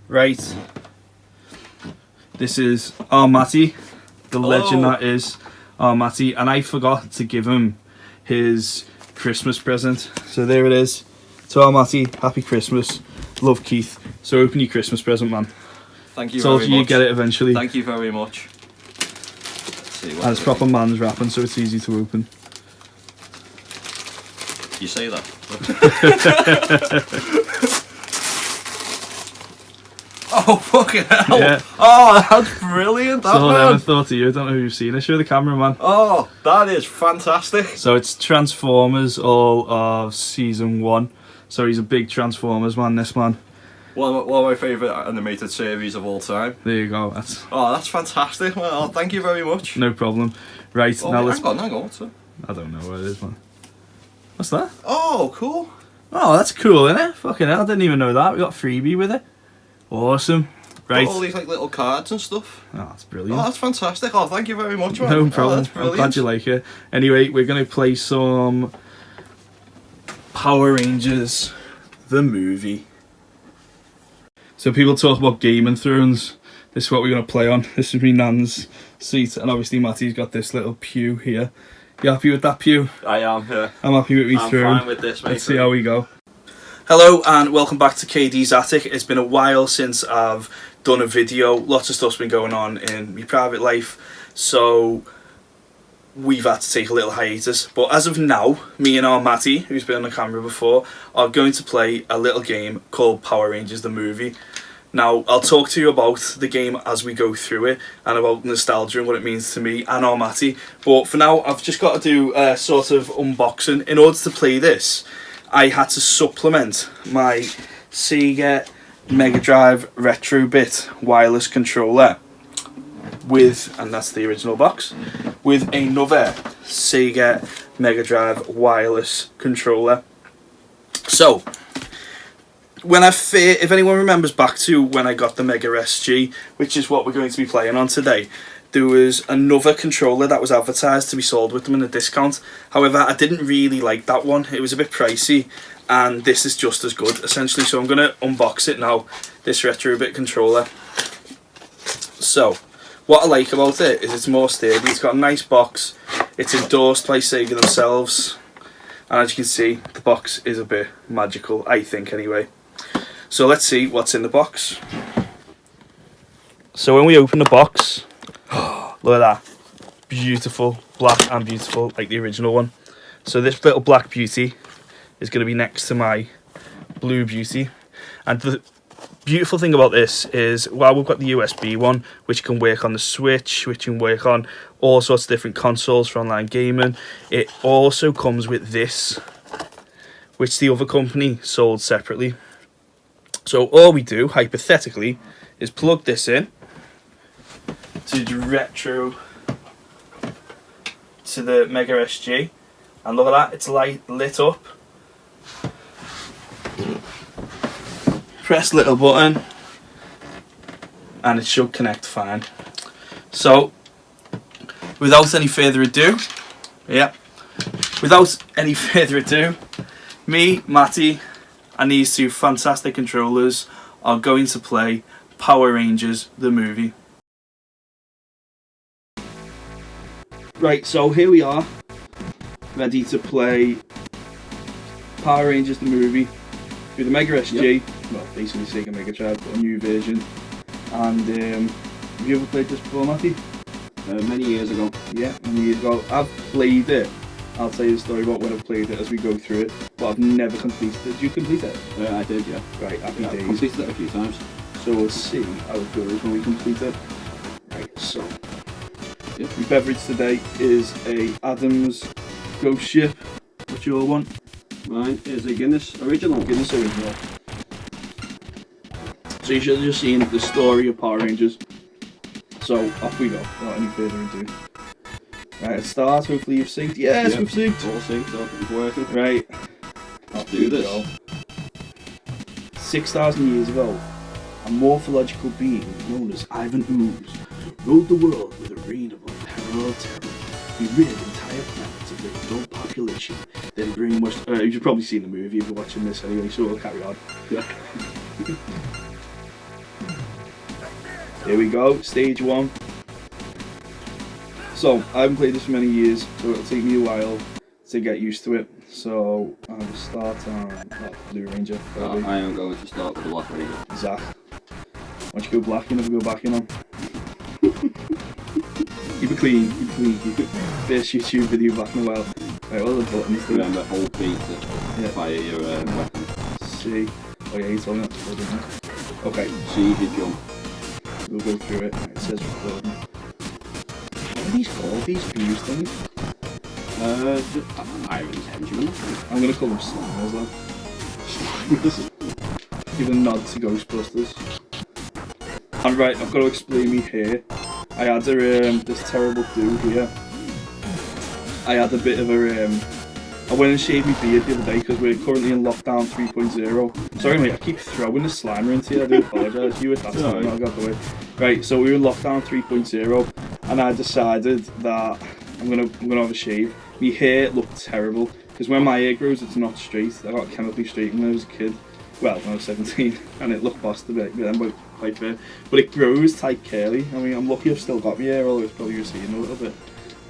Right, this is Our Matty, the legend that is Our Matty, and I forgot to give him his Christmas present. So there it is. To Our Matty, happy Christmas. Love, Keith. So open your Christmas present, man. Thank you very much. You get it eventually. Thank you very much. Let's see what and it's proper man's wrapping, so it's easy to open. You say that. Oh, fucking hell. Yeah. Oh, that's brilliant, that, So I man. never thought of you. I don't know if you've seen it. Show the camera, man. Oh, that is fantastic. So it's Transformers, all of season 1. So he's a big Transformers man, this man. One of my favourite animated series of all time. There you go. That's fantastic, man. Oh, thank you very much. No problem. Right, Oh, now wait, let's... hang on, what's it? I don't know what it is, man. What's that? Oh, cool. Oh, that's cool, isn't it? Fucking hell, I didn't even know that. We got a freebie with it. Awesome. Right. Got all these like little cards and stuff. Oh, that's brilliant. Oh, that's fantastic. Oh, thank you very much, man. No problem. That's I'm brilliant. glad you like it. Anyway, we're going to play some Power Rangers, the movie. So people talk about Game of Thrones. This is what we're going to play on. This is me nan's seat, and obviously Matty's got this little pew here. You happy with that pew? I am, yeah. I'm happy with me throne. I'm fine with this, mate. Let's see how we go. Hello and welcome back to KD's Attic. It's been a while since I've done a video. Lots of stuff's been going on in my private life, so we've had to take a little hiatus. But as of now, me and Our Matty, who's been on the camera before, are going to play a little game called Power Rangers the movie. Now, I'll talk to you about the game as we go through it, and about nostalgia and what it means to me and Our Matty. But for now, I've just got to do a sort of unboxing. In order to play this, I had to supplement my Sega MegaDrive Retro Bit wireless controller with, and that's the original box, with another Sega MegaDrive wireless controller. So, if anyone remembers back to when I got the Mega SG, which is what we're going to be playing on today, there was another controller that was advertised to be sold with them in a discount. However, I didn't really like that one. It was a bit pricey, and this is just as good, essentially. So I'm going to unbox it now, this Retro Bit controller. So, what I like about it is it's more sturdy. It's got a nice box. It's endorsed by Sega themselves. And as you can see, the box is a bit magical, I think anyway. So let's see what's in the box. So when we open the box, look at that. Beautiful, black and beautiful, like the original one. So this little black beauty is going to be next to my blue beauty. And the beautiful thing about this is, while we've got the USB one, which can work on the Switch, which can work on all sorts of different consoles for online gaming, it also comes with this, which the other company sold separately. So all we do, hypothetically, is plug this in to the retro, to the Mega SG, and look at that, it's lit up. Press little button and it should connect fine. So without any further ado, me, Matty, and these two fantastic controllers are going to play Power Rangers the movie. Right, so here we are, ready to play Power Rangers the movie through the Mega SG. Well, basically Sega MegaDrive, but a new version. And have you ever played this before, Matty? Many years ago. Yeah, many years ago. I've played it. I'll tell you the story about when I've played it as we go through it, but I've never completed it. Did you complete it? I did, yeah. Right, happy I've days. completed it a few times. So we'll see how it goes when we complete it. Right, so Yep. the beverage today is a Adams Ghost Ship. What's your one? Mine is a Guinness Original. Guinness Original. So you should have just seen the story of Power Rangers. So off we go, without any further ado. Right, let's start. Hopefully you've synced. Yes, Yep. we've synced. All synced up, it's working. Right, I'll do this. go. 6,000 years ago, a morphological being known as Ivan Ooze ruled the world with a reign of unparalleled terror. He rid entire planets of the adult population, then bring much. You've probably seen the movie if you're watching this anyway, so we'll carry on. Yeah. Here we go, stage 1. So, I haven't played this for many years, so it'll take me a while to get used to it. So, I'll start on Blue Ranger. I am going to start with the Black Ranger. Zach. Once you go black, you never go back, you know. Keep it clean, keep it clean, keep it. First YouTube video back in a while. Right, all the buttons. Remember, hold B to fire your weapon. C. Oh yeah, you told me that before, didn't you? Okay. C to jump. We'll go through it. Right, it says recording. What are these called? These fuse things? Iron's Henchman. I'm gonna call them slammers though. Give a nod to Ghostbusters. And right, I've got to explain me here. I had this terrible do here. I had a bit of a I went and shaved my beard the other day because we're currently in lockdown 3.0. Sorry mate, I keep throwing the slimer into you, I do apologise. You were that time, I got the way. Right, so we were in lockdown 3.0 and I decided that I'm gonna have a shave. My hair looked terrible because when my hair grows it's not straight. I got chemically straightened when I was a kid. Well, when I was 17 and it looked bossed a bit, but then quite fair. But it grows tight curly. I mean, I'm lucky I've still got my hair, although it's probably receding a little bit.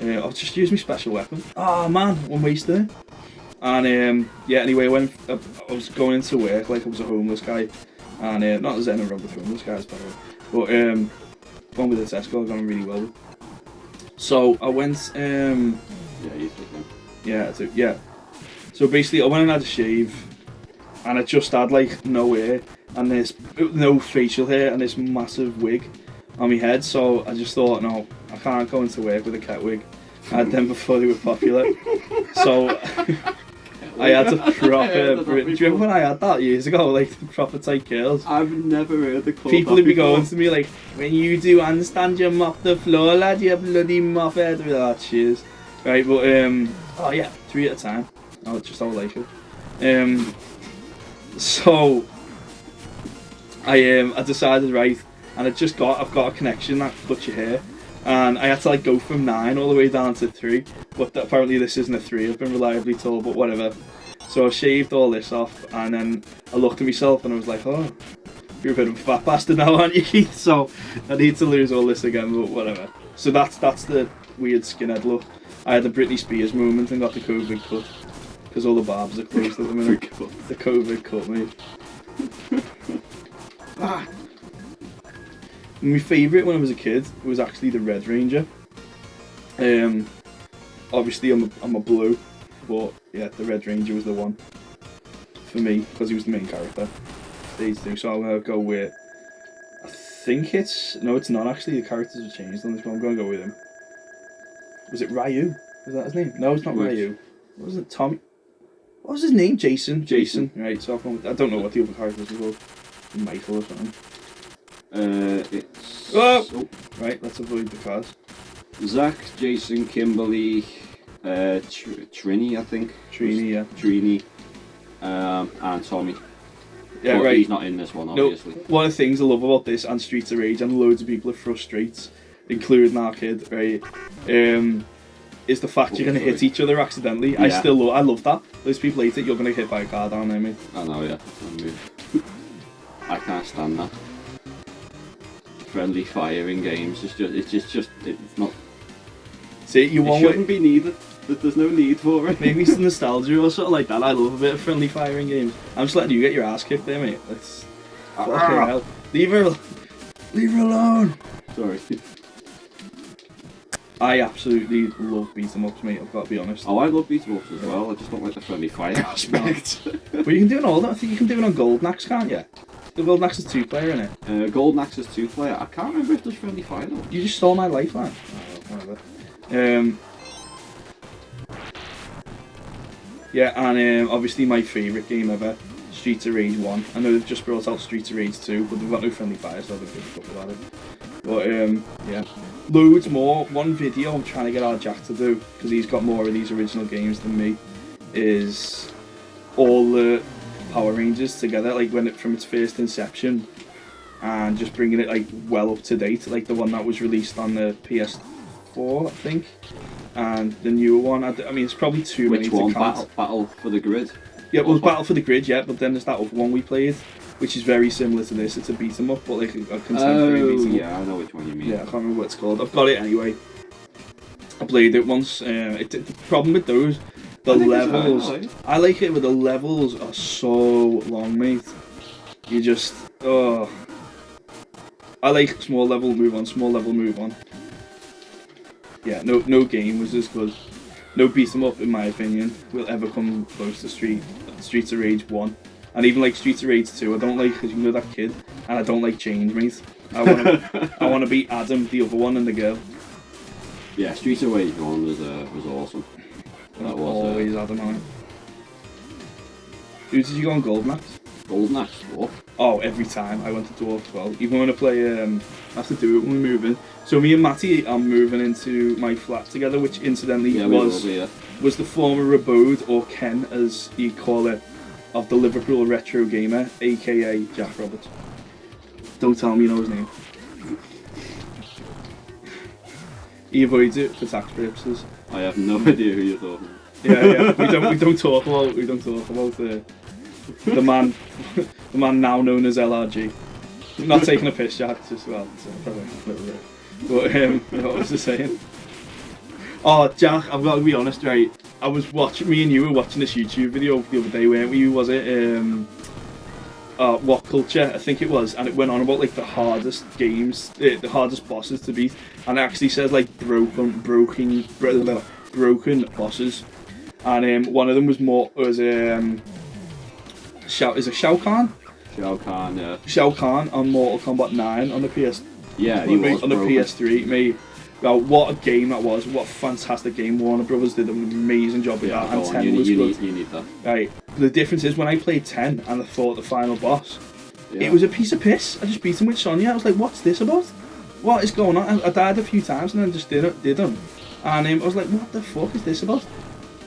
I'll just use my special weapon. Ah man, one wasted it. And yeah, anyway, when I was going into work like I was a homeless guy, and not there's anything wrong with homeless guys by the way, but one with the Tesco I got on really well with. So I went, yeah. So basically I went and had a shave, and I just had like no hair, and there's no facial hair, and this massive wig on my head. So I just thought, no, I can't go into work with a cat wig. I had them before they were popular. So I had to proper. Do you remember when I had that years ago, like the proper tight curls? I've never heard the call. People would be going to me like, when you do handstand, you mop the floor, lad, you bloody mop it. I'd be like, oh, cheers. Right, but oh yeah, 3 at a time. Oh, it's just how I like it. So I decided, right, and I've got a connection that cuts your hair, and I had to like go from 9 all the way down to 3, but apparently this isn't a 3, I've been reliably told, but whatever. So I shaved all this off, and then I looked at myself and I was like, oh, you're a bit of a fat bastard now, aren't you, Keith? So I need to lose all this again, but whatever. So that's the weird skinhead look. I had the Britney Spears moment and got the COVID cut, because all the barbers are closed at the minute. The COVID cut, mate. My favourite when I was a kid was actually the Red Ranger. Obviously I'm a blue, but yeah, the Red Ranger was the one for me because he was the main character. Stage 2, so I'm gonna go with. I think it's not actually. The characters have changed on this one. I'm gonna go with him. Was it Ryu? Was that his name? No, it's not Ryu. What was it? Tommy. What was his name? Jason. Right. So I don't know what the other characters were called. Michael or something. It's... Right, let's avoid the cars. Zach, Jason, Kimberly, Trini, I think. Trini, yeah. Trini, and Tommy. Yeah, but right. He's not in this one, obviously. No, one of the things I love about this and Streets of Rage, and loads of people are frustrated, including our kid, right, is the fact you're going to hit each other accidentally. Yeah. I love that. Those people hate it, you're going to get hit by a car down there, mate. I know, yeah. I can't stand that. Friendly fire in games, it's not. See, it shouldn't be needed. There's no need for it. Maybe it's nostalgia or something like that. I love a bit of friendly fire in games. I'm just letting you get your ass kicked there, mate. That's fucking hell. Leave her alone. Sorry. I absolutely love beat 'em ups, mate. I've got to be honest. Oh, I love beat 'em ups as well. I just don't like the friendly fire aspect. But you can do it all. I think you can do it on Golden Axe, can't you? The Golden Axe is 2-player, isn't it? Golden Axe is 2-player. I can't remember if there's friendly fire though. You just stole my lifeline. Oh, whatever. Yeah, and obviously my favourite game ever, Streets of Rage 1. I know they've just brought out Streets of Rage 2, but they've got no friendly fire, so I don't give a fuck about it. But yeah, loads more. One video I'm trying to get our Jack to do, because he's got more of these original games than me, is all the Power Rangers together, like from its first inception, and just bringing it like well up to date, like the one that was released on the PS4, I think. and the newer one. I mean, it's probably too many Which one? to count. Battle for the Grid? Yeah, well, Battle for the Grid, yeah, but then there's that other one we played, which is very similar to this. It's a beat 'em up, but like a contemporary beat 'em up. Yeah, I know which one you mean. Yeah, I can't remember what it's called. I've got it anyway. I played it once. The problem with those, the levels. I like it, but the levels are so long, mate. You just I like small level, move on. Small level, move on. Yeah, no game was as good. No beat 'em up, in my opinion, will ever come close to Streets of Rage 1. And even like Streets of Rage 2, I don't like, because you know that kid, and I don't like change, mate. I wanna be Adam, the other one, and the girl. Yeah, Streets of Rage 1 was awesome. That was always Adam on it. Who did you go on Golden Axe? Golden Axe, what? Oh, every time I went to Dwarf as well. Even when I play, I have to do it when we move in. So me and Matty are moving into my flat together, which incidentally was the former abode, or Ken as you call it, of the Liverpool retro gamer, aka Jack Roberts. Don't tell me you know his name. He avoids it for tax purposes. I have no idea who you're talking about. Yeah. We don't talk about the man now known as LRG. I'm not taking a piss, Jack. Just well, probably a little bit. But what was I saying? Oh, Jack, I've got to be honest, right? Me and you were watching this YouTube video the other day, weren't we? Was it What Culture? I think it was, and it went on about like the hardest games, the hardest bosses to beat, and it actually says like broken bosses, and one of them was Shao Kahn? Shao Kahn, yeah. Shao Kahn on Mortal Kombat 9 on the PS. Yeah, he was on the PS3, mate. Well, what a game that was! What a fantastic game! Warner Brothers did an amazing job with that, and 10 was good. You need that. Right. The difference is when I played 10 and I fought the final boss, it was a piece of piss. I just beat him with Sonya. I was like, "What's this about? What is going on?" I died a few times and then just did him, and I was like, "What the fuck is this about?"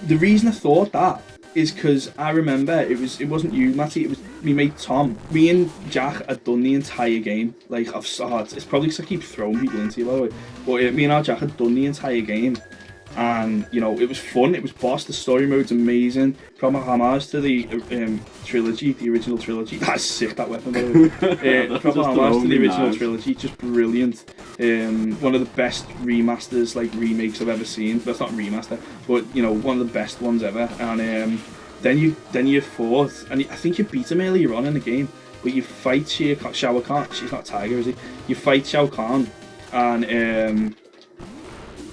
The reason I thought that is because I remember it wasn't you, Matty, it was me mate Tom. Me and Jack had done the entire game. Like, it's probably because I keep throwing people into you, by the way. But me and our Jack had done the entire game. And, you know, it was fun, it was boss, the story mode's amazing. Proper homage to the trilogy, the original trilogy. That's sick, that weapon, by the way. Proper homage to the original trilogy, just brilliant. One of the best remasters, like remakes I've ever seen. That's not a remaster, but, you know, one of the best ones ever. And then you fought, and I think you beat him earlier on in the game, but you fight Shao Kahn. She's not a tiger, is he? You fight Shao Kahn, and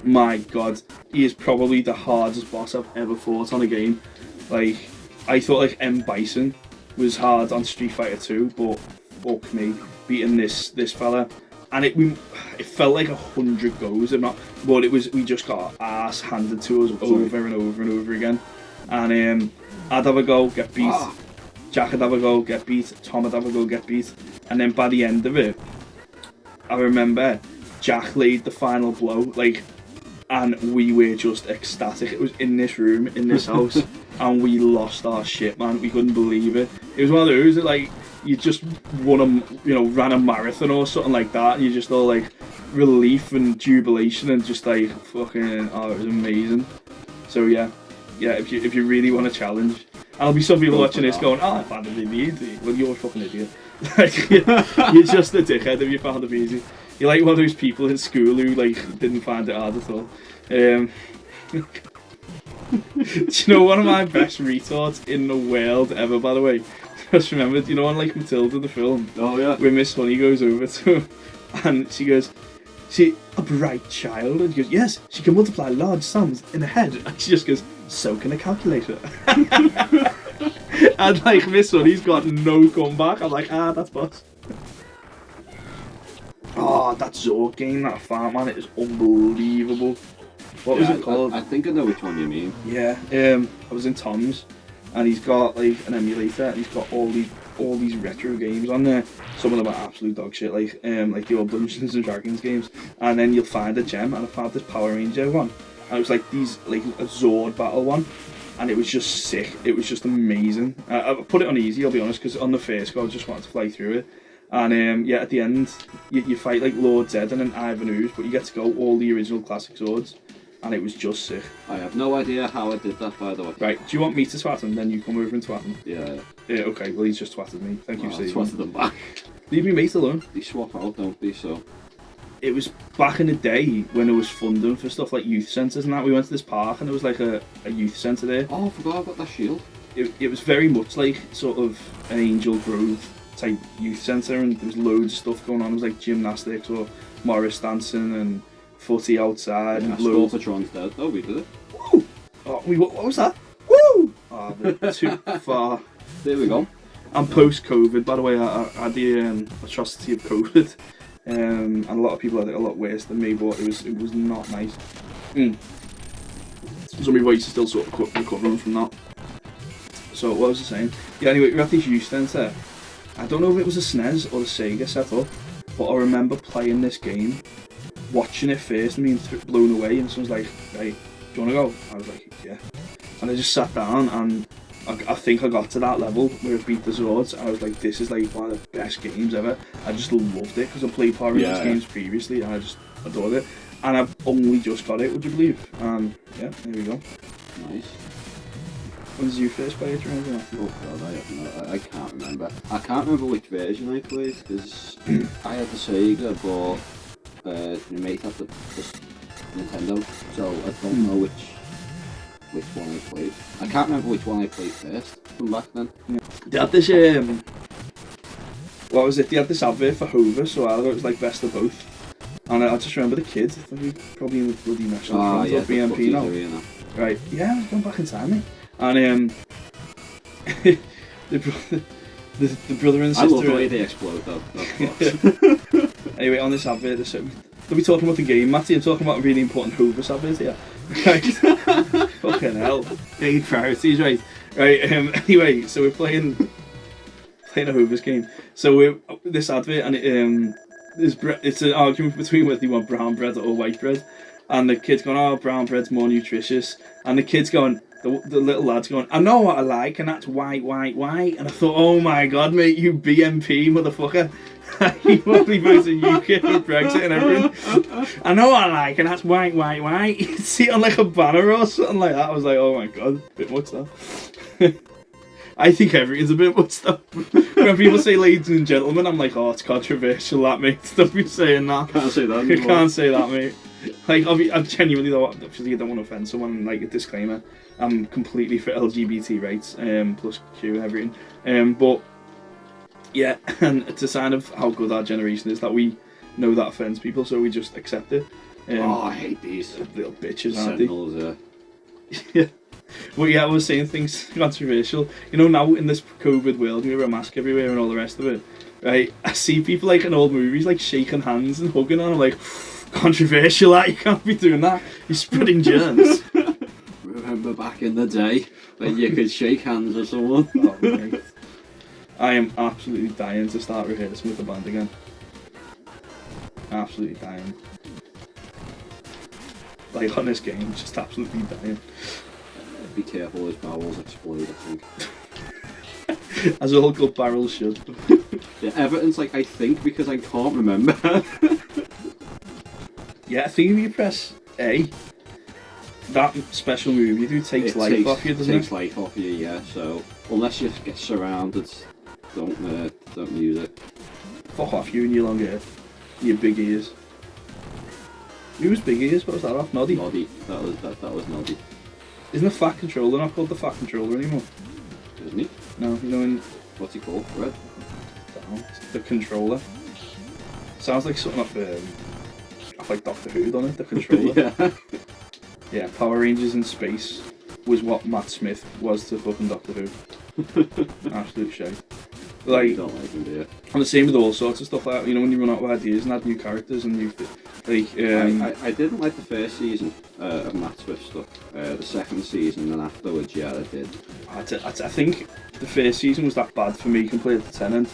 my god, he is probably the hardest boss I've ever fought on a game. Like, I thought like M. Bison was hard on Street Fighter 2, but fuck me, beating this fella. And it felt like 100 goes, if not, but we just got our ass handed to us over and over and over again. And I'd have a go, get beat. Jack would have a go, get beat. Tom would have a go, get beat. And then by the end of it, I remember Jack laid the final blow, like, and we were just ecstatic. It was in this room, in this house, and we lost our shit, man. We couldn't believe it. It was one of those that, like, you just ran a marathon or something like that, and you just all like relief and jubilation and just like fucking, it was amazing. So yeah, if you really want a challenge, and there'll be some people watching this going, I found it really easy. Well, you're a fucking idiot. Like, you're just a dickhead if you found it easy. You're like one of those people in school who like didn't find it hard at all. Do you know one of my best retards in the world ever, by the way? Just remembered, you know, on like Matilda the film. Oh yeah. Where Miss Honey goes over to him and she goes, "She a bright child?" And he goes, "Yes, she can multiply large sums in a head." And she just goes, "So can a calculator." And like Miss Honey's got no comeback. I'm like, that's boss. Oh, that Zork game, that farm, man, it is unbelievable. What was it called? I think I know which one you mean. Yeah, I was in Tom's, and he's got like an emulator, and he's got all these retro games on there. Some of them are absolute dog shit, like the old Dungeons and Dragons games. And then you'll find a gem, and I found this Power Ranger one, and it was like a Zord battle one, and it was just sick. It was just amazing. I put it on easy, I'll be honest, because on the first go I just wanted to fly through it. And at the end, you fight like Lord Zed and then Ivan Ooze, but you get to go all the original classic swords. and it was just sick. I have no idea how I did that, by the way. Right, do you want me to twat him, then you come over and twat him? Yeah. Yeah, okay, well he's just twatted me. Thank you, I Steve. twatted them back. Leave me mate alone. They swap out, don't they? So. It was back in the day when it was funding for stuff like youth centres and that. We went to this park and there was like a youth centre there. Oh, I forgot about that shield. It was very much like sort of an Angel Grove type youth centre, and there was loads of stuff going on. It was like gymnastics or Morris dancing and footy outside. Yeah, and loads. Patron's dead. Oh, we did it. Woo! Oh, what was that? Woo! Oh, we're too far. There we go. And post-COVID, by the way, I had the atrocity of COVID, and a lot of people had it a lot worse than me, but it was not nice. So my voice is still sort of recovering from that. So what was I saying? Yeah, anyway, we were at this youth centre. I don't know if it was a SNES or the Sega setup, but I remember playing this game, watching it first and being blown away, and someone's like, "Hey, do you want to go?" I was like, "Yeah." And I just sat down, and I think I got to that level where I beat the Zords, and I was like, "This is like one of the best games ever." I just loved it because I played Power Rangers games previously, and I just adored it. And I've only just got it, would you believe? And yeah, there we go. Nice. When did you first play it, Randy? Oh god, I can't remember. I can't remember which version I played because I had the Sega, but my mate had the Nintendo, so I don't know which one I played. I can't remember which one I played first from back then. Yeah. They had this what was it? They had this advert for Hoover, so I thought it was like best of both. And I just remember the kids. I think probably in the bloody national front of BMP now. Right? Yeah, I was going back in time, mate. And the brother and sister. I love the way they explode though. Anyway, on this advert, they'll be talking about the game, Matty. I'm talking about a really important Hoover advert here. Right? Fucking hell. Big priorities, right? Right. Anyway, so we're playing a Hoover's game. So this advert, and it's an argument between whether you want brown bread or white bread, and the kid's going, "Oh, brown bread's more nutritious," and the kid's going. The little lad's going, "I know what I like, and that's white. And I thought, oh my god, mate, you BMP motherfucker. You probably voted UK for Brexit and everything. I know what I like, and that's white. You see it on like a banner or something like that. I was like, oh my god, a bit much that. I think everything's a bit much stuff. When people say ladies and gentlemen, I'm like, oh, it's controversial, that, mate. Don't be saying that. Can't say that You can't say that, mate. Like, I genuinely don't, obviously, I don't want to offend someone, like a disclaimer. I'm completely for LGBT rights, plus Q and everything. But yeah, and it's a sign of how good our generation is that we know that offends people, so we just accept it. I hate these little bitches, aren't they? Yeah. Well, yeah, I was saying things controversial. You know, now in this COVID world, you wear a mask everywhere and all the rest of it. Right? I see people like in old movies, like shaking hands and hugging, and I'm like, controversial, that you can't be doing that. You're spreading germs. Remember back in the day when you could shake hands with someone? Oh, mate. I am absolutely dying to start rehearsing with the band again. Absolutely dying. Like on this game, just absolutely dying. Be careful, his bowels explode, I think. As all good barrels should. Yeah, Everton's like, I think, because I can't remember. Yeah, I think if you press A, that special move you do takes life off you, doesn't it? Takes life off you, yeah. So unless you get surrounded, don't use it. Fuck off you and your long hair, your big ears. Who was big ears? What was that off? Noddy. Noddy. That was Noddy. Isn't the Fat Controller not called the Fat Controller anymore? Isn't he? No, you know in. What's he called? Red. The Controller. Sounds like something off like Doctor Who, doesn't it? The Controller. Yeah. Yeah, Power Rangers in space was what Matt Smith was to fucking Doctor Who. Absolute shite. Like, you don't like him, do you? And the same with all sorts of stuff like that, you know, when you run out of ideas and add new characters and new... I didn't like the first season of Matt Smith stuff. The second season and afterwards, yeah, I did. I think the first season was that bad for me compared to Tennant.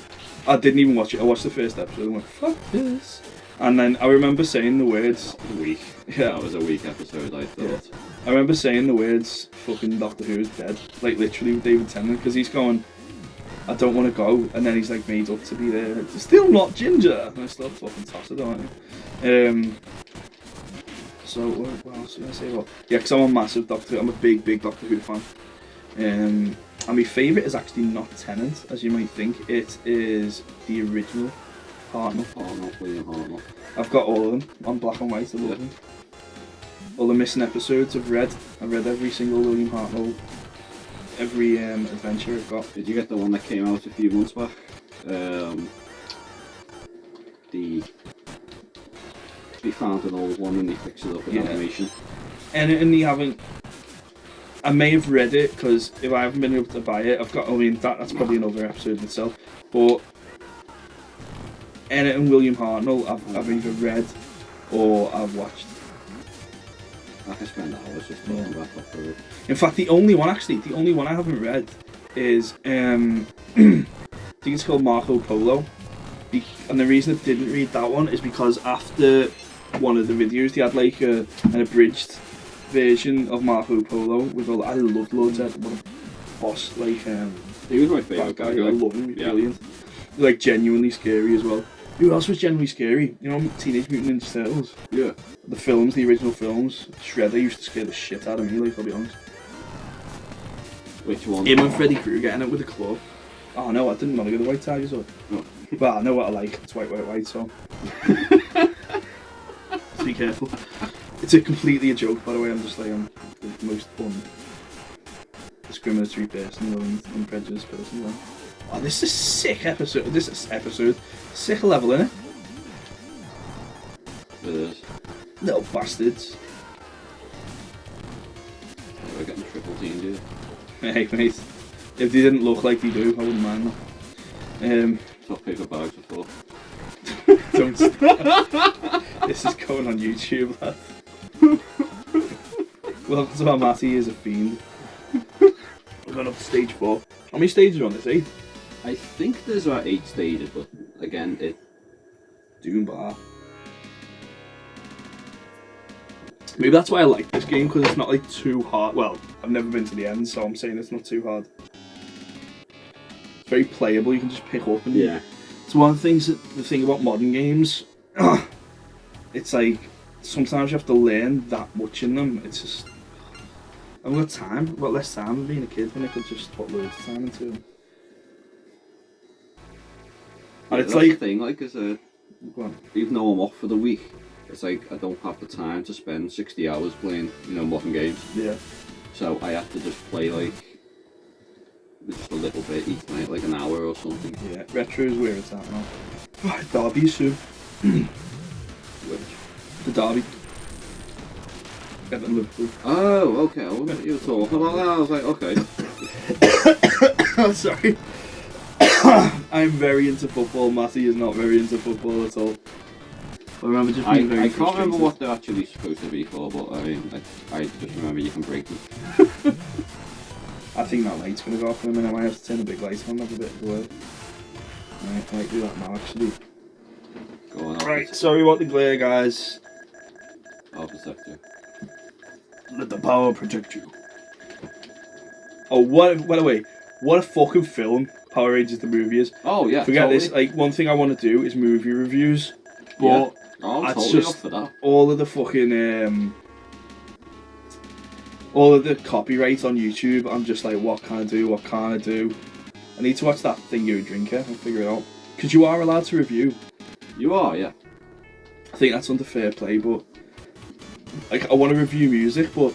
I didn't even watch it. I watched the first episode and went, fuck this. And then I remember saying the words... That was weak. Yeah. That was a weak episode, I thought. Yeah. I remember saying the words, fucking Doctor Who is dead. Like, literally, with David Tennant, because he's going, I don't want to go, and then he's, like, made up to be there. It's still not Ginger! And I still fucking toss it, aren't you? So what else did I say about? Yeah, because I'm a massive Doctor Who. I'm a big Doctor Who fan. And my favourite is actually not Tennant, as you might think. It is the original Hartnell. William Hartnell. I've got all of them on black and white. I love them. All the missing episodes I've read. I've read every single William Hartnell, every adventure I've got. Did you get the one that came out a few months back? They found an old one and they fixed it up with animation. And they haven't. I may have read it because if I haven't been able to buy it, I've got. I mean, that's probably another episode in itself. But Ennett and William Hartnell, I've either read or I've watched. I can spend hours just talking about that for it. In fact, the only one I haven't read is I think it's called Marco Polo. And the reason I didn't read that one is because after one of the videos they had like an abridged version of Marco Polo with all. I loved Lord Zed, what a boss, like he was my favourite guy. I love him, he's brilliant. Like genuinely scary as well. Who else was genuinely scary? You know, Teenage Mutant Ninja Turtles? Yeah. The films, the original films. Shredder used to scare the shit out of me, like, I'll be honest. Which one? Him and Freddy Krueger getting it with a club. Oh no, I didn't want to go the White Tigers up. No. But I know what I like. It's white, so. Just be careful. It's completely a joke, by the way. I'm the most discriminatory person, unprejudiced person. Though. Oh, this is a sick episode. Sick level, innit? It is. Little bastards. We're getting triple teamed here. Hey, mate. If they didn't look like they do, I wouldn't mind them. Top paper bags before. Don't stop. This is going on YouTube, lad. Welcome to Our Matty is a fiend. We're going up to stage 4. How many stages are on this? 8? I think there's about 8 stages, but again, Doom bar. Maybe that's why I like this game, because it's not like too hard. Well, I've never been to the end, so I'm saying it's not too hard. It's very playable, you can just pick up and... Yeah. It's one of the things, the thing about modern games, it's like, sometimes you have to learn that much in them. It's just... I've got time, I've got less time than being a kid when I could just put loads of time into them. And it's like... the thing, like, is even though I'm off for the week, it's like I don't have the time to spend 60 hours playing, modern games. Yeah. So I have to just play like just a little bit each night, like an hour or something. Yeah, retro is where it's at now. Right, Derby soon. Which? The Derby. Everton Liverpool. Oh, okay. I wonder what you were talking about that. I was like, okay. Oh, sorry. I'm very into football. Matty is not very into football at all. I remember just being very I can't remember frustrated. what they're actually supposed to be for, but I just remember you can break them. I think that light's going to go off in a minute. I might have to turn the big light on, have a bit of glare. Right, I might do that now actually. Go on. Right, sorry about the glare, guys. I'll protect you. Let the power protect you. Oh, by the way, what a fucking film Power Rangers the movie is. Oh yeah. Forget totally. this, like, one thing I want to do is movie reviews. But I'm it's totally just up for that. all of the fucking all of the copyright on YouTube. I'm just like, what can I do? What can't I do? I need to watch that thing, You're a Drinker, and figure it out. Because you are allowed to review. You are, yeah. I think that's under fair play, but like I want to review music, but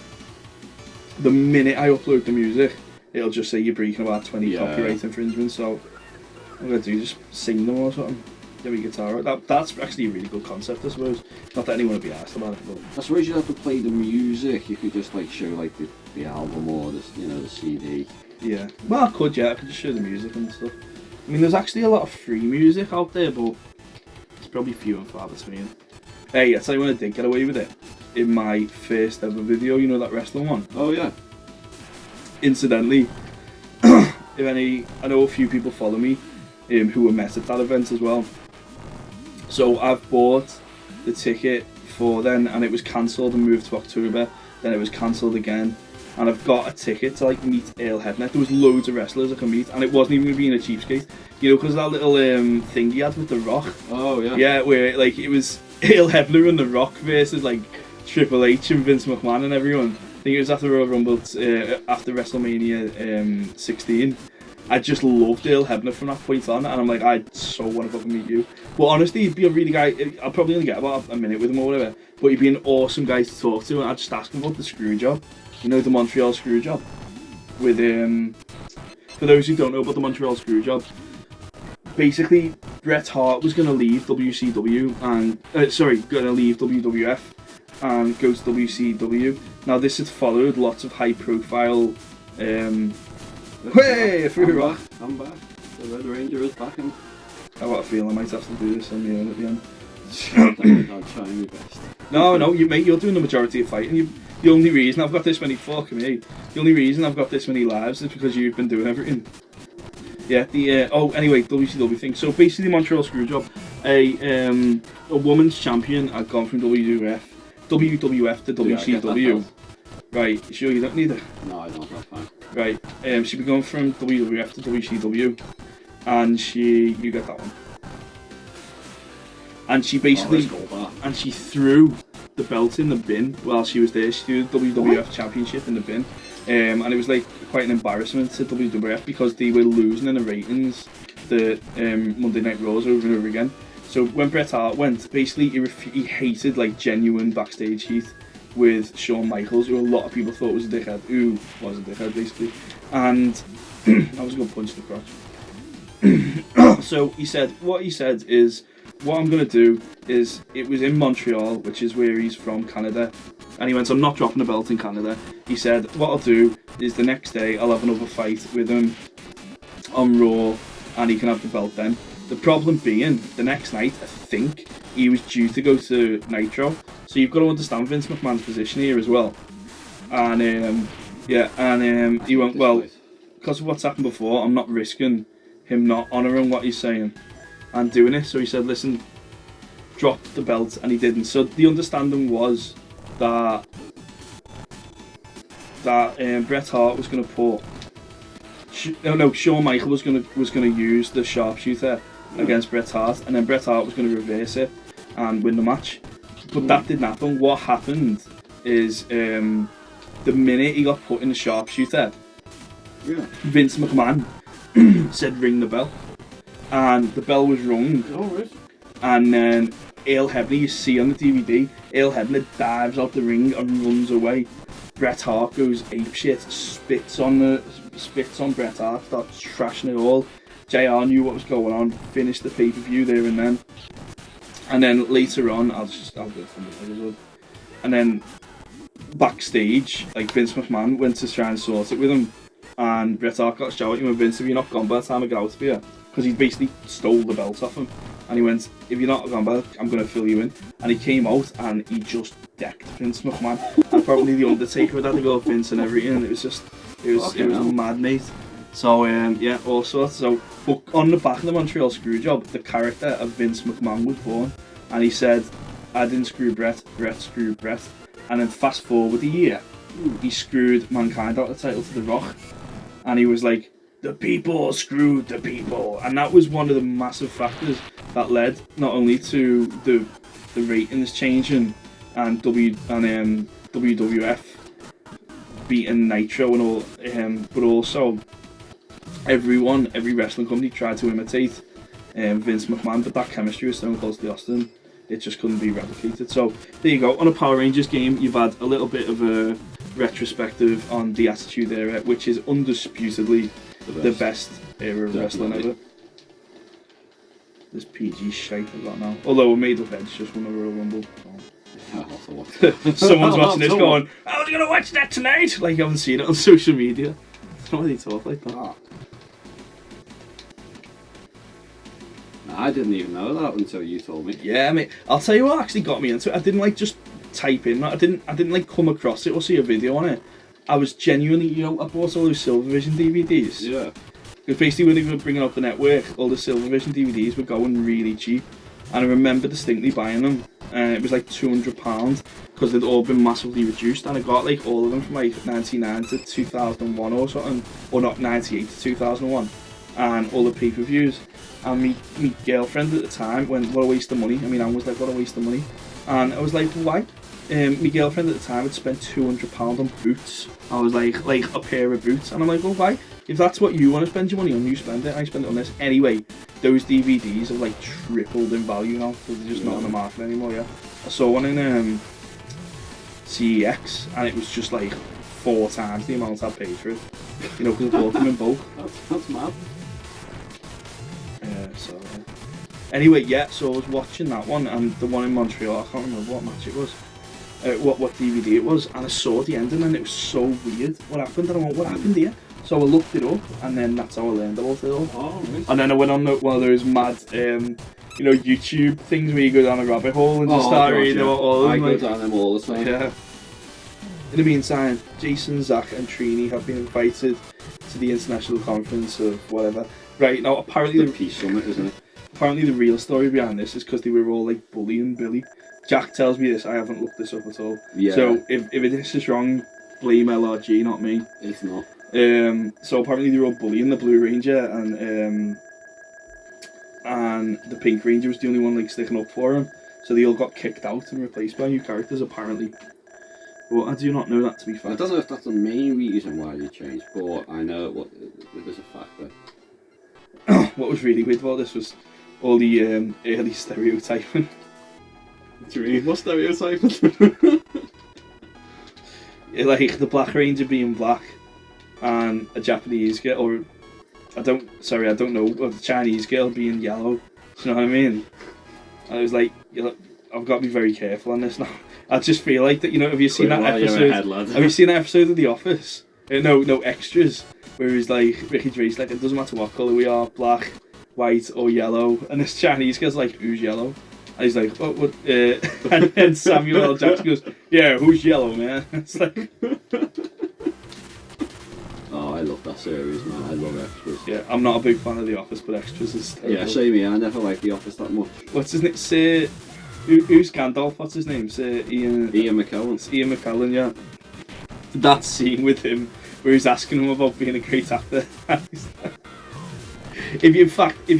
the minute I upload the music, it'll just say you're breaking about 20 copyright infringements. So I'm gonna do just sing them or something. Get me guitar. That's actually a really good concept, I suppose. Not that anyone would be asked about it, but I suppose you have to play the music. You could just like show like the album or the CD. yeah. Well, I could just show the music and stuff. I mean, there's actually a lot of free music out there, but it's probably few and far between. Hey, I tell you when I did get away with it. In my first ever video, that wrestling one. Oh yeah. Incidentally, I know a few people follow me who were met at that event as well. So I've bought the ticket for then, and it was cancelled and moved to October. Then it was cancelled again, and I've got a ticket to like meet Earl Hebner. There was loads of wrestlers I can meet, and it wasn't even going to be in a cheapskate. Because that little thing he had with The Rock. Oh yeah. Yeah, where like it was Earl Hebner and The Rock versus like Triple H and Vince McMahon and everyone. I think it was after Royal Rumble, after WrestleMania 16. I just loved Earl Hebner from that point on, and I'm like, I so want to fucking meet you. But honestly, he'd be a really guy. I'll probably only get about a minute with him or whatever, but he'd be an awesome guy to talk to, and I'd just ask him about the screw job. You know, the Montreal screw job? With, for those who don't know about the Montreal screw job, basically, Bret Hart was going to leave WCW and, going to leave WWF and go to WCW. Now, this had followed lots of high-profile, hey, I'm back. The Red Ranger is back. I got a feeling I might have to do this on my own at the end. I'm trying my best. No, mate, you're doing the majority of fighting. The only reason I've got this many, the only reason I've got this many lives is because you've been doing everything. Yeah, anyway, WCW thing. So basically, Montreal Screwjob, a woman's champion had gone from WWF to WCW. Yeah, right, sure you don't need it? No, I don't, that's fine. Right, she'd be going from WWF to WCW, and you get that one. And she basically, and she threw the belt in the bin while she was there. She threw the WWF Championship in the bin, and it was like quite an embarrassment to WWF because they were losing in the ratings, the Monday Night Raws over and over again. So when Bret Hart went, basically he hated like genuine backstage heat with Shawn Michaels, who a lot of people thought was a dickhead, basically, and that was a good punch to the crotch. So he said, what I'm going to do is, it was in Montreal, which is where he's from, Canada, and he went, I'm not dropping the belt in Canada. He said, what I'll do is the next day I'll have another fight with him on Raw, and he can have the belt then. The problem being, the next night, I think, he was due to go to Nitro, so you've got to understand Vince McMahon's position here as well. And he went, well, because of what's happened before, I'm not risking him not honouring what he's saying and doing it. So he said, listen, drop the belt, and he didn't. So the understanding was that Bret Hart was going to put Shawn Michaels was going to use the sharpshooter against Bret Hart, and then Bret Hart was going to reverse it and win the match. But that didn't happen. What happened is the minute he got put in the sharpshooter, Vince McMahon said ring the bell, and the bell was rung. And then Earl Hebner, you see on the DVD, Earl Hebner dives out the ring and runs away. Bret Hart goes apeshit, spits on Bret Hart, starts trashing it all. JR knew what was going on, finished the pay-per-view there and then. And then later on, I'll go from the episode. And then backstage, like Vince McMahon went to try and sort it with him, and Bret Hart got shouted, "You Vince, if you're not gone by the time I get out of here," because he basically stole the belt off him. And he went, "If you're not gone by, I'm going to fill you in." And he came out and he just decked Vince McMahon. And probably the Undertaker had to go with Vince and everything. It was mad, mate. So all sorts. So, but on the back of the Montreal Screwjob, the character of Vince McMahon was born, and he said, "I didn't screw Bret, Bret screwed Bret." And then fast forward a year, he screwed Mankind out of the title to The Rock, and he was like, "The people screwed the people," and that was one of the massive factors that led not only to the ratings changing and WWF beating Nitro and all, but also every wrestling company tried to imitate Vince McMahon, but that chemistry was Stone Cold Steve Austin, it just couldn't be replicated. So there you go. On a Power Rangers game, you've had a little bit of a retrospective on the Attitude Era, which is undisputedly the best era of wrestling ever. This PG shite I've got now. Although we made up heads just won the Royal Rumble. Someone's watching this going, "I was going to watch that tonight!" Like you haven't seen it on social media. I don't know why they talk like that. I didn't even know that until you told me. Yeah, mate. I'll tell you what actually got me into it. I didn't like just type in. I didn't like come across it or see a video on it. I was genuinely, I bought all those Silvervision DVDs. Yeah. Because basically when they were bringing up the network, all the Silvervision DVDs were going really cheap. And I remember distinctly buying them. And it was like £200 because they'd all been massively reduced. And I got like all of them from like 99 to 2001 or something. Or not, 98 to 2001. And all the pay-per-views. And my girlfriend at the time went, "What a waste of money." I mean, I was like, "What a waste of money." And I was like, "Why?" my girlfriend at the time had spent £200 on boots. I was like a pair of boots, and I'm like, well, why? If that's what you want to spend your money on, you spend it. I spend it on this anyway. Those DVDs have like tripled in value now because they're just not on the market anymore. Yeah, I saw one in CEX, and it was just like 4 times the amount I paid for it. You know, because I bought them in bulk. That's mad. So. Anyway, yeah. So I was watching that one, and the one in Montreal. I can't remember what match it was. What DVD it was, and I saw the ending, and it was so weird. What happened? And I went, what happened here? So I looked it up, and then that's how I learned about it all. Oh, nice. And then I went on one of those mad, YouTube things where you go down a rabbit hole and just start reading about all of them. I go down them all the time. Yeah. In the meantime, Jason, Zach, and Trini have been invited to the international conference of whatever. Right now, apparently The Peace Summit, isn't it? Apparently the real story behind this is because they were all like bullying Billy. Jack tells me this. I haven't looked this up at all. Yeah. So if this is wrong, blame LRG, not me. It's not. So apparently they were all bullying the Blue Ranger, and the Pink Ranger was the only one like sticking up for him. So they all got kicked out and replaced by new characters apparently. But I do not know that to be fair. I don't know if that's the main reason why they changed, but I know there's a fact there. What was really weird about this was all the early stereotyping. What stereotyping? Like the Black Ranger being black and a Japanese girl, or I don't know, or the Chinese girl being yellow. Do you know what I mean? And I was like, I've got to be very careful on this now. I just feel like that, have you seen that episode? Have you seen that episode of The Office? No, Extras, where he's like, Ricky Gervais, like, it doesn't matter what colour we are, black, white or yellow, and this Chinese guy's like, who's yellow? And he's like, what? And then Samuel L. Jackson goes, yeah, who's yellow, man? It's like... Oh, I love that series, man. I love Extras. Yeah, I'm not a big fan of The Office, but Extras is terrible. Yeah, same here. I never liked The Office that much. What's his name? Sir... Who's Gandalf? What's his name? Sir Ian McKellen. It's Ian McKellen, yeah. That scene with him where he's asking him about being a great actor. If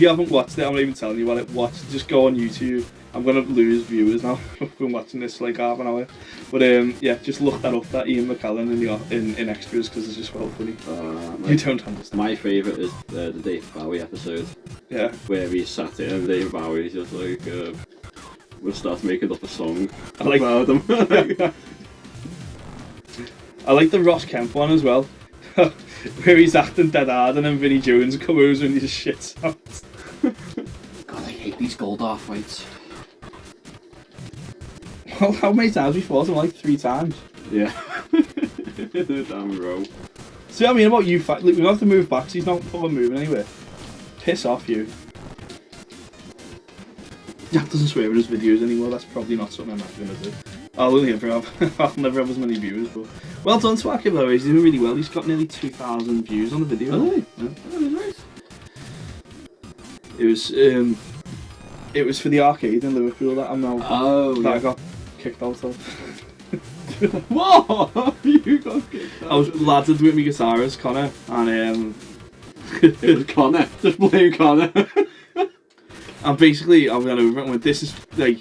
you haven't watched it, I'm not even telling you about it. Watch it. Just go on YouTube. I'm gonna lose viewers now. I've been watching this for like half an hour. But yeah, just look that up. That Ian McKellen in Extras, because it's just well funny. You don't understand. My favourite is the Dave Bowie episode. Yeah. Where he sat in and Dave Bowie's just like, we'll start making up a song about them. I like the Ross Kemp one as well. Where he's acting dead hard and then Vinnie Jones comes over and he just shits out. God, I hate these Goldar fights. Well, how many times we fought him? Like 3 times. Yeah. The damn row. See what I mean about you fight? Look, we have to move back so he's not fucking moving anywhere. Piss off, you. Jack doesn't swear in his videos anymore. That's probably not something I'm not going to do. I'll never have as many viewers, but well done to Akib though. He's doing really well. He's got nearly 2,000 views on the video. Really? Yeah. Oh, nice. It was for the arcade in Liverpool that I'm now. I got kicked out of. What? You got kicked out? I was ladded with my guitarist Connor, and it was Connor. Just blame Connor. And basically, I went over it and went, this is like.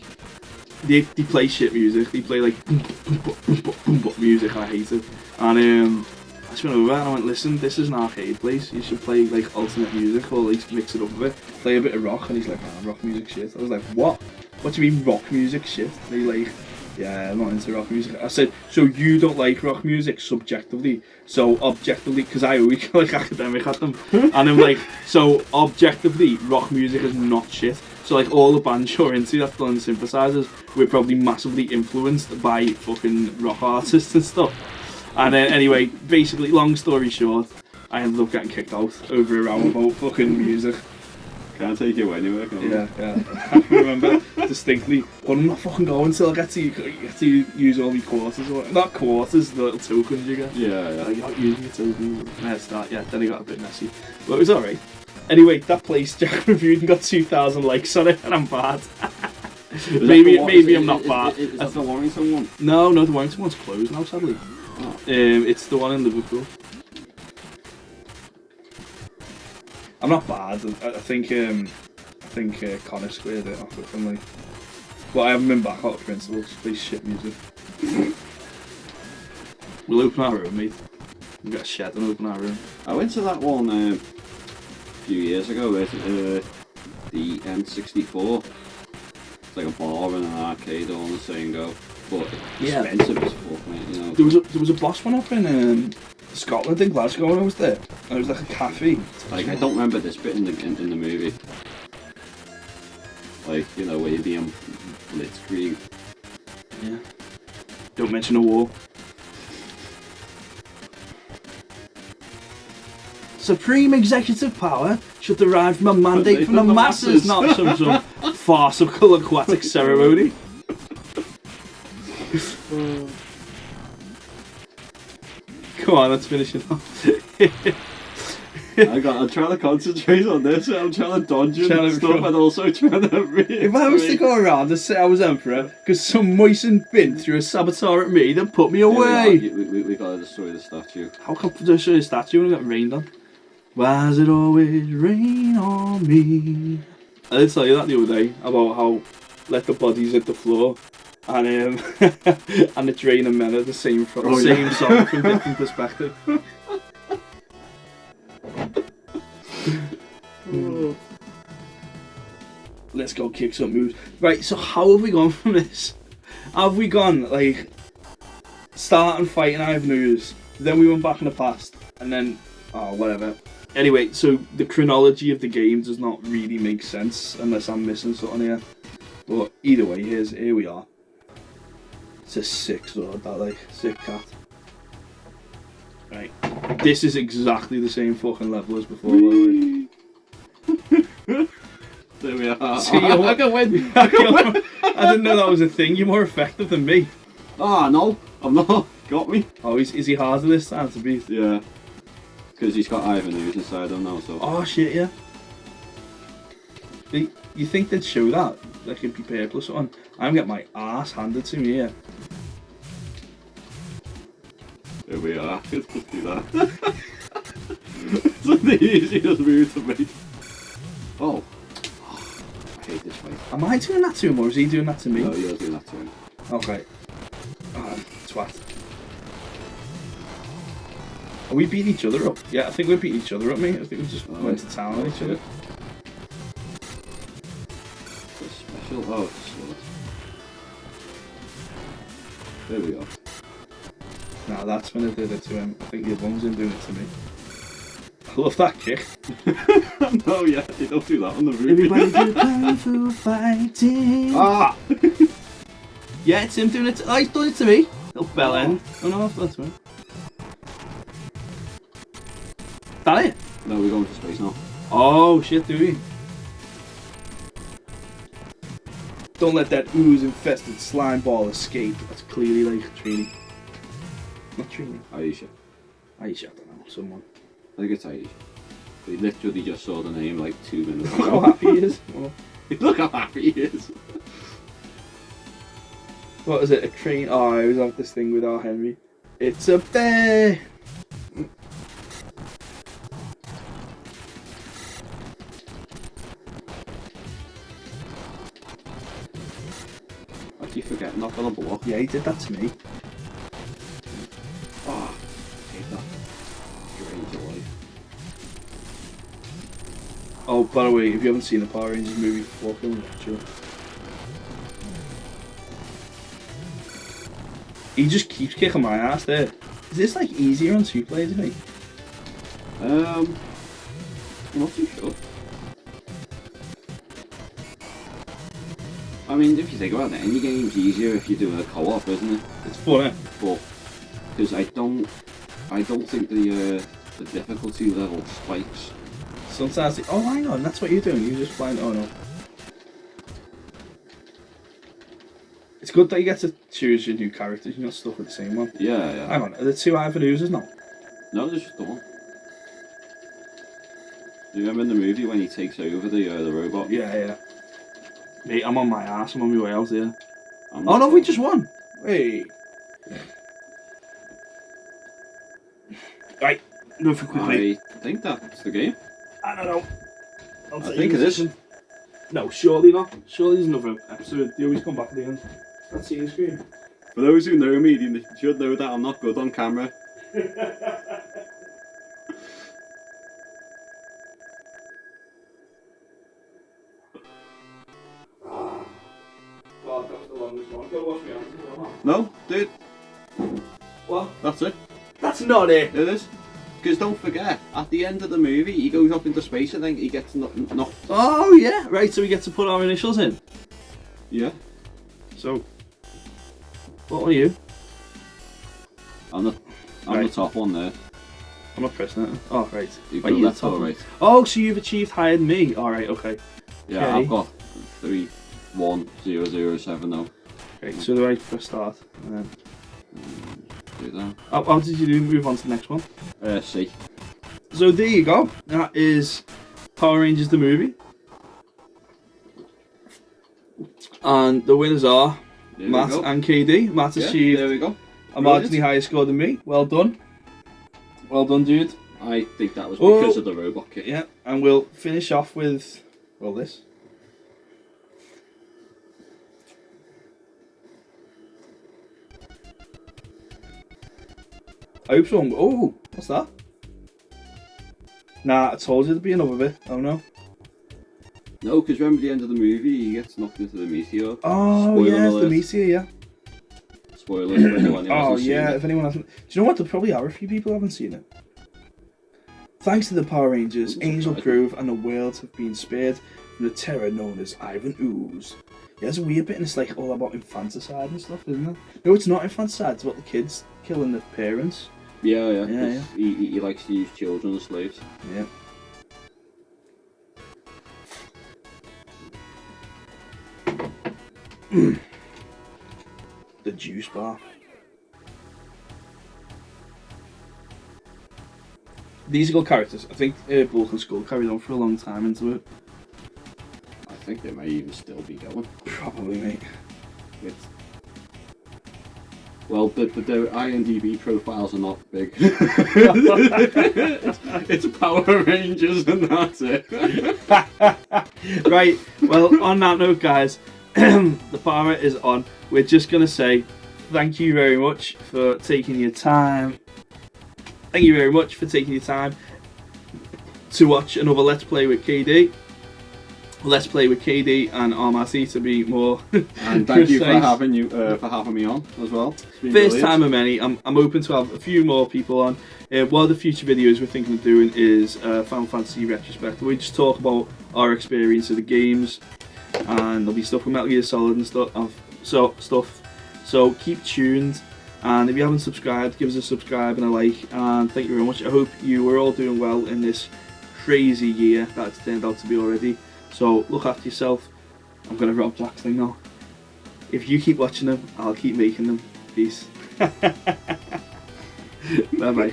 They play shit music. They play like boom, boom, boom, boom, boom, boom, boom, music. I hate it. And I just went over and I went, listen, this is an arcade place. You should play like alternate music or like mix it up a bit. Play a bit of rock. And he's like, nah, rock music shit. I was like, what? What do you mean rock music shit? And he's like, yeah, I'm not into rock music. I said, so you don't like rock music subjectively? So objectively, because I always get like academic at them. And I'm like, so objectively, rock music is not shit. So like all the bands you're into that's done synthesizers, we're probably massively influenced by fucking rock artists and stuff. And then anyway, basically, long story short, I ended up getting kicked out over a round about fucking music. Can't take you anywhere, can you? Yeah. I remember distinctly, but I'm not fucking going until I get to use all my quarters. Not quarters, the little tokens you get. Yeah. Like, you're not using your tokens. Then it got a bit messy. But it was alright. Anyway, that place Jack reviewed and got 2,000 likes on it, and I'm bad. maybe I'm not bad. Is that the Warrington one? No, the Warrington one's closed now, sadly. Oh. It's the one in Liverpool. I'm not bad. I think Connor squared it off with him, like. But I haven't been back out of principle. Just play shit music. We'll open our room, mate. We've got a shed and open our room. I went to that one a few years ago, the N64. It's like a bar and an arcade all in the same go. But it's expensive as fuck, mate, you know. There was a boss one up in Scotland, in Glasgow, when I was there. And it was like a cafe. Like, I don't remember this bit in the movie. Like, you know, where you're being blitzkrieg. Yeah. Don't mention a war. Supreme executive power should derive from a mandate from the masses, not some farcical aquatic ceremony. Come on, let's finish it off. I'm trying to concentrate on this. I'm trying to dodge it and stuff, and also trying to. If I was to go around and say I was emperor because some moistened bin threw a saboteur at me, then put me away. We gotta destroy the statue. How come to destroy the statue when it got rained on? Why does it always rain on me? I did tell you that the other day about how let the bodies hit the floor, and and it's raining men are the same same song from different perspective. Let's go kick some moves. Right, so how have we gone from this? Have we gone like starting fighting avenues, then we went back in the past, and then whatever. Anyway, so the chronology of the game does not really make sense unless I'm missing something here. But either way, here we are. It's a sick sword, that like sick cat. Right, this is exactly the same fucking level as before, by the way. There we are. See, I can win. I didn't know that was a thing. You're more effective than me. Ah, no, I'm not. Got me. Oh, is he harder this time to beat? Yeah. Because he's got avenues inside him now, so. Oh shit, yeah. You think they'd show that? Like it'd be purple or something? I'm getting my ass handed to me here. Here we are. Let's do that. It's like the easiest move to make. Oh. I hate this fight. Am I doing that to him or is he doing that to me? No, you're doing that to him. Okay. Twat. Are we beating each other up? Yeah, I think we're beating each other up, mate. I think we just went to town on each other. Special. Oh, sword. There we go. No, that's when I did it to him. I think the other one's him doing it to me. I love that kick. No, yeah, they don't do that on the movie. Everybody do kung fu fighting. Ah! Yeah, it's him doing it. Oh, he's done it to me. Little bell end. Oh no, I've done it to him. That it? No, we're going to space now. Oh shit, do we? Don't let that ooze-infested slime ball escape. That's clearly like Trini. Not Trini. Aisha. Aisha, I don't know. Someone. I think it's Aisha. We literally just saw the name like 2 minutes Look ago. how happy he is. Oh. Look how happy he is. What is it? A train? Oh, I always have this thing with our Henry. It's a bear! I keep forgetting not gonna block. Yeah, he did that to me. Oh, I hate that. Drains your life. Oh, by the way, if you haven't seen the Power Rangers movie, fucking watch it. He just keeps kicking my ass there. Is this like easier on 2 players, I think? I'm not too sure. I mean, if you think about it, any game's easier if you're doing a co-op, isn't it? It's funny. But because I don't think the difficulty level spikes. Sometimes, oh, hang on, that's what you're doing. You're just flying. Oh no. It's good that you get to choose your new characters. You're not stuck with the same one. Yeah, yeah. Hang on, are there 2 avenues? No. No, there's just the one. You remember in the movie when he takes over the robot? Yeah, yeah. Mate, I'm on my ass. I'm on my way out here. Oh no, we just won. Wait. Right, move for quickly. I think that's the game. I don't know. I think it is. No, surely not. Surely there's another episode. They always come back at the end. Let's see the screen. For those who know me, you should know that I'm not good on camera. God, that was the longest one. Go wash my hands as well. No, dude. What? That's it. That's not it. It is. Because don't forget, at the end of the movie, he goes up into space and then he gets knocked. Oh yeah, right. So we get to put our initials in. Yeah. So, what are you? I'm the Right. top one there. I'm not pressing it. Oh right. You Right, go you're left the top or one. right? Oh, so you've achieved higher than me. All right. Okay. Yeah, Okay. I've got 31007 now. Okay. So do I press start? And then, Do that. how did you do? Move on to the next one. C. So there you go. That is Power Rangers the movie, and the winners are There we Matt go. and KD. Matt Yeah, achieved there we go. a marginally higher score than me. Well done. Well done, dude. I think that was Oh. because of the robot kit. Yeah, and we'll finish off with, well, this. I hope so. Oh, what's that? Nah, I told you there'd be another bit. Oh no. No, because remember the end of the movie, he gets knocked into the meteor. Oh, Spoiler yeah, it's the alert. meteor, yeah. Spoilers for anyone who Oh, hasn't seen yeah, it. if anyone hasn't. Do you know what? There probably are a few people who haven't seen it. Thanks to the Power Rangers, Angel Grove and the world have been spared from the terror known as Ivan Ooze. Yeah, there's a weird bit, and it's like all about infanticide and stuff, isn't it? No, it's not infanticide, it's about the kids killing the parents. Yeah. Yeah, 'Cause he likes to use children as slaves. Yeah. The juice bar. These are good characters. I think Bulk and Skull carried on for a long time into it. I think they may even still be going. Probably, mate. It's, well, the IMDb profiles are not big. it's Power Rangers and that's it. Right, well, on that note, guys, the power is on. We're just going to say thank you very much for taking your time. Thank you very much for taking your time to watch another Let's Play with KD. Let's Play with KD and Our Matty, to be more And thank you for precise. having me on as well. It's been First brilliant. time of many. I'm hoping to have a few more people on. One of the future videos we're thinking of doing is Final Fantasy retrospect. We just talk about our experience of the games, and there'll be stuff with Metal Gear Solid and stuff. So keep tuned, and if you haven't subscribed, give us a subscribe and a like. And thank you very much. I hope you are all doing well in this crazy year that it's turned out to be already. So look after yourself. I'm gonna rob Jack's thing now. If you keep watching them, I'll keep making them. Peace. Bye bye.